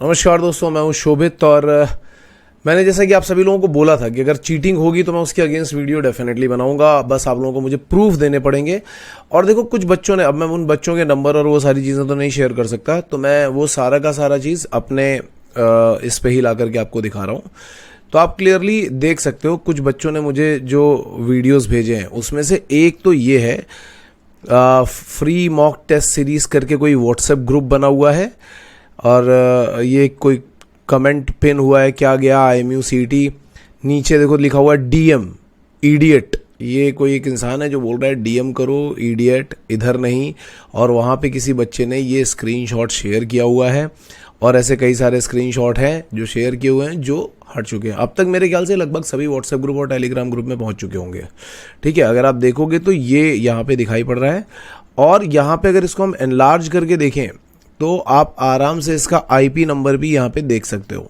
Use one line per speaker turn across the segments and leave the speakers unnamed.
नमस्कार दोस्तों, मैं हूं शोभित और मैंने जैसा कि आप सभी लोगों को बोला था कि अगर चीटिंग होगी तो मैं उसके अगेंस्ट वीडियो डेफिनेटली बनाऊंगा। बस आप लोगों को मुझे प्रूफ देने पड़ेंगे। और देखो, कुछ बच्चों ने, अब मैं उन बच्चों के नंबर और वो सारी चीज़ें तो नहीं शेयर कर सकता, तो मैं वो सारा का सारा चीज़ अपने इस पे ही ला करके आपको दिखा रहा हूँ। तो आप क्लियरली देख सकते हो कुछ बच्चों ने मुझे जो वीडियोज़ भेजे हैं उसमें से एक तो ये है, फ्री मॉक टेस्ट सीरीज़ करके कोई व्हाट्सएप ग्रुप बना हुआ है और ये कोई कमेंट पिन हुआ है, क्या गया IMU-CET, नीचे देखो लिखा हुआ है DM इडियट। ये कोई एक इंसान है जो बोल रहा है DM करो इडियट, इधर नहीं। और वहाँ पे किसी बच्चे ने ये स्क्रीनशॉट शेयर किया हुआ है और ऐसे कई सारे स्क्रीनशॉट हैं जो शेयर किए हुए हैं जो हट चुके हैं। अब तक मेरे ख्याल से लगभग सभी व्हाट्सएप ग्रुप और टेलीग्राम ग्रुप में पहुंच चुके होंगे। ठीक है, अगर आप देखोगे तो ये यहाँ पे दिखाई पड़ रहा है और यहाँ पे अगर इसको हम एनलार्ज करके देखें तो आप आराम से इसका IP नंबर भी यहाँ पे देख सकते हो।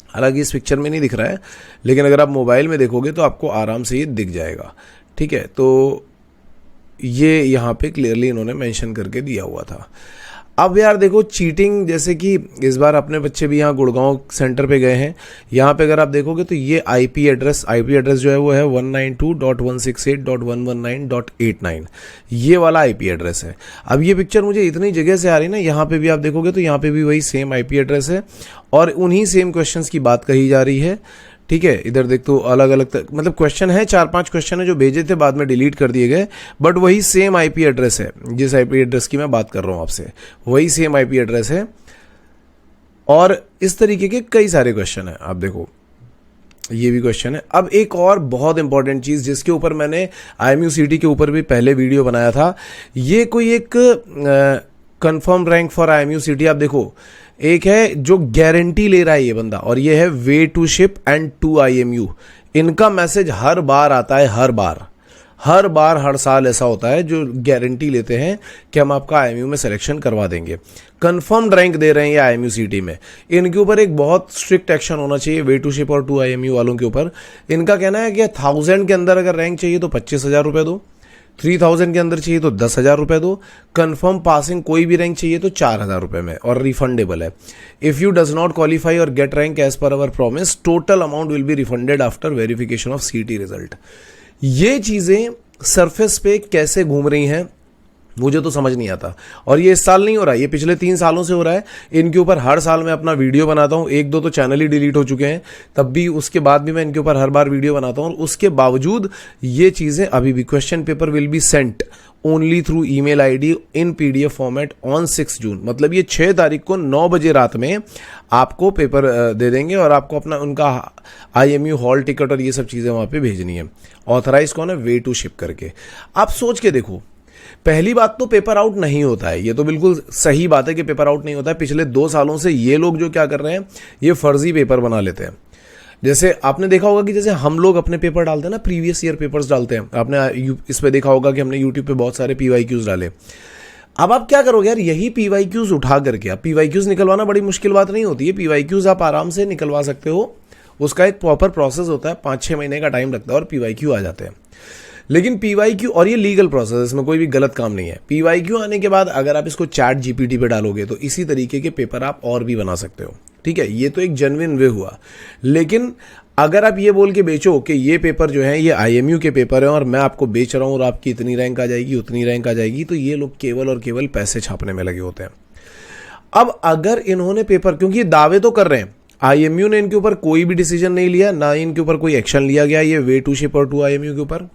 हालांकि इस पिक्चर में नहीं दिख रहा है, लेकिन अगर आप मोबाइल में देखोगे तो आपको आराम से ये दिख जाएगा। ठीक है, तो ये यहाँ पे क्लियरली इन्होंने मेंशन करके दिया हुआ था। अब यार देखो, चीटिंग जैसे कि इस बार अपने बच्चे भी यहाँ गुड़गांव सेंटर पे गए हैं। यहाँ पे अगर आप देखोगे तो ये IP एड्रेस जो है वो है 192.168.119.89, ये वाला IP एड्रेस है। अब ये पिक्चर मुझे इतनी जगह से आ रही है ना, यहाँ पे भी आप देखोगे तो यहाँ पे भी वही सेम IP एड्रेस है और उन्हीं सेम क्वेश्चंस की बात कही जा रही है। ठीक है, इधर देख तो अलग अलग मतलब क्वेश्चन है, 4-5 क्वेश्चन है जो भेजे थे, बाद में डिलीट कर दिए गए, बट वही सेम IP एड्रेस है। जिस IP एड्रेस की मैं बात कर रहा हूं आपसे, वही सेम IP एड्रेस है और इस तरीके के कई सारे क्वेश्चन है। आप देखो, ये भी क्वेश्चन है। अब एक और बहुत इंपॉर्टेंट चीज जिसके ऊपर मैंने IMU-CET के ऊपर भी पहले वीडियो बनाया था, ये कोई एक कंफर्म रैंक फॉर IMU-CET। आप देखो, एक है जो गारंटी ले रहा है ये बंदा और ये है way to ship and to IMU। इनका मैसेज हर बार आता है, हर साल ऐसा होता है जो गारंटी लेते हैं कि हम आपका IMU में सिलेक्शन करवा देंगे। कंफर्म्ड रैंक दे रहे हैं ये IMU-CET में। इनके ऊपर एक बहुत स्ट्रिक्ट एक्शन होना चाहिए वे टू शिप और टू IMU वालों के ऊपर। इनका कहना है कि 1000 के अंदर अगर रैंक चाहिए तो 25,000 रुपये दो, 3000 के अंदर चाहिए तो 10,000 रुपये दो, कंफर्म पासिंग कोई भी रैंक चाहिए तो 4,000 रुपये में और रिफंडेबल है। If you does not qualify और get rank as per our promise, total amount will be refunded after verification of CET result. ये चीजें सरफेस पे कैसे घूम रही हैं मुझे तो समझ नहीं आता। और ये इस साल नहीं हो रहा है, ये पिछले 3 सालों से हो रहा है। इनके ऊपर हर साल मैं अपना वीडियो बनाता हूँ। 1-2 तो चैनल ही डिलीट हो चुके हैं, तब भी उसके बाद भी मैं इनके ऊपर हर बार वीडियो बनाता हूँ और उसके बावजूद ये चीजें अभी भी। Question paper will be sent only through email ID in PDF format on 6 जून। मतलब ये 6 तारीख को 9 बजे रात में आपको पेपर दे देंगे और आपको अपना उनका IMU हॉल टिकट और ये सब चीजें वहां पे भेजनी है। ऑथराइज कौन है? वे टू शिप करके। आप सोच के देखो, पहली बात तो पेपर आउट नहीं होता है, ये तो बिल्कुल सही बात है कि पेपर आउट नहीं होता है। पिछले 2 सालों से ये लोग जो क्या कर रहे हैं, ये फर्जी पेपर बना लेते हैं। जैसे आपने देखा होगा कि जैसे हम लोग अपने पेपर डालते हैं ना, प्रीवियस ईयर पेपर्स डालते हैं। आपने इस पे देखा होगा कि हमने यूट्यूब पे बहुत सारे PYQs डाले। अब आप क्या करोगे यार, यही PYQs उठा करके, अब PYQs निकलवाना बड़ी मुश्किल बात नहीं होती है। PYQs आप आराम से निकलवा सकते हो, उसका एक प्रॉपर प्रोसेस होता है, 5-6 महीने का टाइम लगता है और PYQ आ जाते हैं। लेकिन PYQ, और ये लीगल प्रोसेस, इसमें कोई भी गलत काम नहीं है। PYQ आने के बाद अगर आप इसको ChatGPT पे डालोगे तो इसी तरीके के पेपर आप और भी बना सकते हो। ठीक है, ये तो एक जेन्युइन वे हुआ। लेकिन अगर आप ये बोल के बेचो कि ये पेपर जो है ये IMU के पेपर है और मैं आपको बेच रहा हूं और आपकी इतनी रैंक आ जाएगी, उतनी रैंक आ जाएगी, तो ये लोग केवल और केवल पैसे छापने में लगे होते हैं। अब अगर इन्होंने पेपर, क्योंकि ये दावे तो कर रहे हैं, IMU ने इनके ऊपर कोई भी डिसीजन नहीं लिया, ना इनके ऊपर कोई एक्शन लिया गया ये वे टू शिप और टू IMU के ऊपर,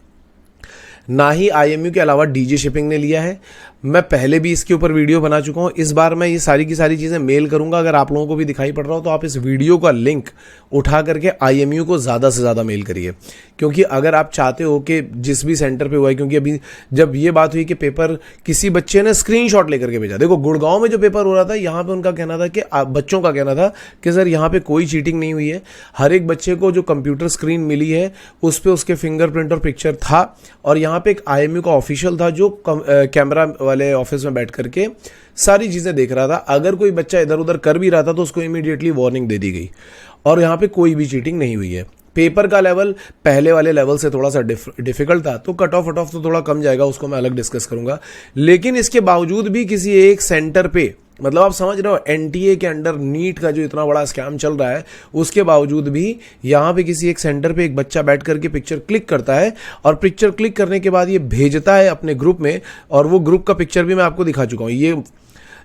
ना ही IMU के अलावा DJ शिपिंग ने लिया है। मैं पहले भी इसके ऊपर वीडियो बना चुका हूं। इस बार मैं ये सारी की सारी चीजें मेल करूंगा। अगर आप लोगों को भी दिखाई पड़ रहा हो तो आप इस वीडियो का लिंक उठा करके IMU को ज्यादा से ज्यादा मेल करिए, क्योंकि अगर आप चाहते हो कि जिस भी सेंटर पे हुआ है, क्योंकि अभी जब ये बात हुई कि पेपर किसी बच्चे ने स्क्रीनशॉट लेकर के भेजा, देखो गुड़गांव में जो पेपर हो रहा था, यहाँ पे उनका कहना था कि बच्चों का कहना था कि सर यहाँ पे कोई चीटिंग नहीं हुई है। हर एक बच्चे को जो कंप्यूटर स्क्रीन मिली है उस पर उसके फिंगरप्रिंट और पिक्चर था और यहाँ पे एक IMU का ऑफिशियल था जो कैमरा वाले ऑफिस में बैठ करके सारी चीजें देख रहा था। अगर कोई बच्चा इधर उधर कर भी रहा था तो उसको इमीडिएटली वार्निंग दे दी गई और यहाँ पे कोई भी चीटिंग नहीं हुई है। पेपर का लेवल पहले वाले लेवल से थोड़ा सा डिफिकल्ट था, तो कट ऑफ तो थोड़ा कम जाएगा, उसको मैं अलग डिस्कस करूंगा। लेकिन इसके बावजूद भी किसी एक सेंटर पे, मतलब आप समझ रहे हो एनटीए के अंडर नीट का जो इतना बड़ा स्कैम चल रहा है, उसके बावजूद भी यहाँ पे किसी एक सेंटर पे एक बच्चा बैठ करके पिक्चर क्लिक करता है, और पिक्चर क्लिक करने के बाद ये भेजता है अपने ग्रुप में, और वो ग्रुप का पिक्चर भी मैं आपको दिखा चुका हूँ। ये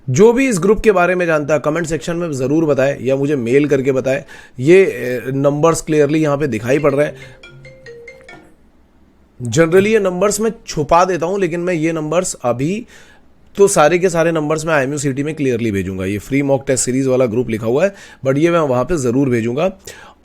जो भी इस ग्रुप के बारे में जानता है कमेंट सेक्शन में ज़रूर बताए या मुझे मेल करके बताए। ये नंबर्स क्लियरली यहाँ पे दिखाई पड़ रहे हैं। जनरली ये नंबर्स मैं छुपा देता हूँ, लेकिन मैं ये नंबर्स अभी तो सारे के सारे नंबर्स मैं IMU सिटी में क्लियरली भेजूंगा। ये फ्री मॉक टेस्ट सीरीज वाला ग्रुप लिखा हुआ है, बट ये मैं वहां पे ज़रूर भेजूंगा।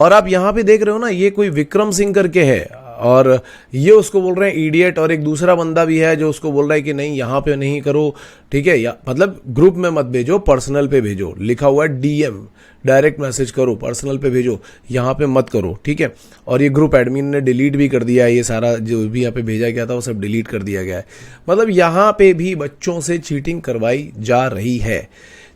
और आप यहाँ पे देख रहे हो ना, ये कोई विक्रम सिंह करके है, और ये उसको बोल रहे हैं इडियट, और एक दूसरा बंदा भी है जो उसको बोल रहा है कि नहीं यहाँ पे नहीं करो, ठीक है, या मतलब ग्रुप में मत भेजो, पर्सनल पे भेजो। लिखा हुआ है DM, डायरेक्ट मैसेज करो, पर्सनल पे भेजो, यहाँ पे मत करो, ठीक है। और ये ग्रुप एडमिन ने डिलीट भी कर दिया है, ये सारा जो भी यहाँ पे भेजा गया था वो सब डिलीट कर दिया गया है। मतलब यहाँ पे भी बच्चों से चीटिंग करवाई जा रही है।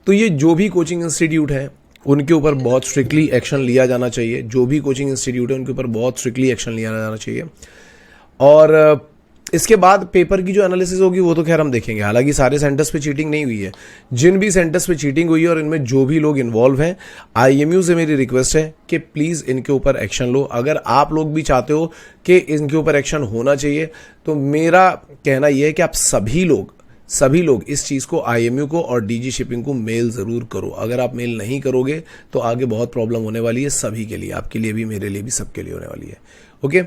तो ये जो भी कोचिंग इंस्टीट्यूट है उनके ऊपर बहुत स्ट्रिक्टली एक्शन लिया जाना चाहिए। जो भी कोचिंग इंस्टीट्यूट है उनके ऊपर बहुत स्ट्रिक्टली एक्शन लिया जाना चाहिए। और इसके बाद पेपर की जो एनालिसिस होगी वो तो खैर हम देखेंगे। हालांकि सारे सेंटर्स पे चीटिंग नहीं हुई है, जिन भी सेंटर्स पे चीटिंग हुई है और इनमें जो भी लोग इन्वॉल्व हैं, IMU से मेरी रिक्वेस्ट है कि प्लीज़ इनके ऊपर एक्शन लो। अगर आप लोग भी चाहते हो कि इनके ऊपर एक्शन होना चाहिए, तो मेरा कहना यह है कि आप सभी लोग इस चीज़ को IMU को और DG शिपिंग को मेल ज़रूर करो। अगर आप मेल नहीं करोगे तो आगे बहुत प्रॉब्लम होने वाली है सभी के लिए, आपके लिए भी, मेरे लिए भी, सबके लिए होने वाली है। Okay,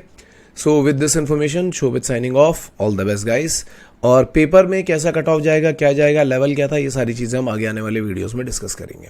so with this information Shobhit signing off, all the best guys. और पेपर में कैसा कट ऑफ जाएगा, क्या जाएगा, लेवल क्या था, ये सारी चीज़ें हम आगे आने वाले वीडियोस में डिस्कस करेंगे।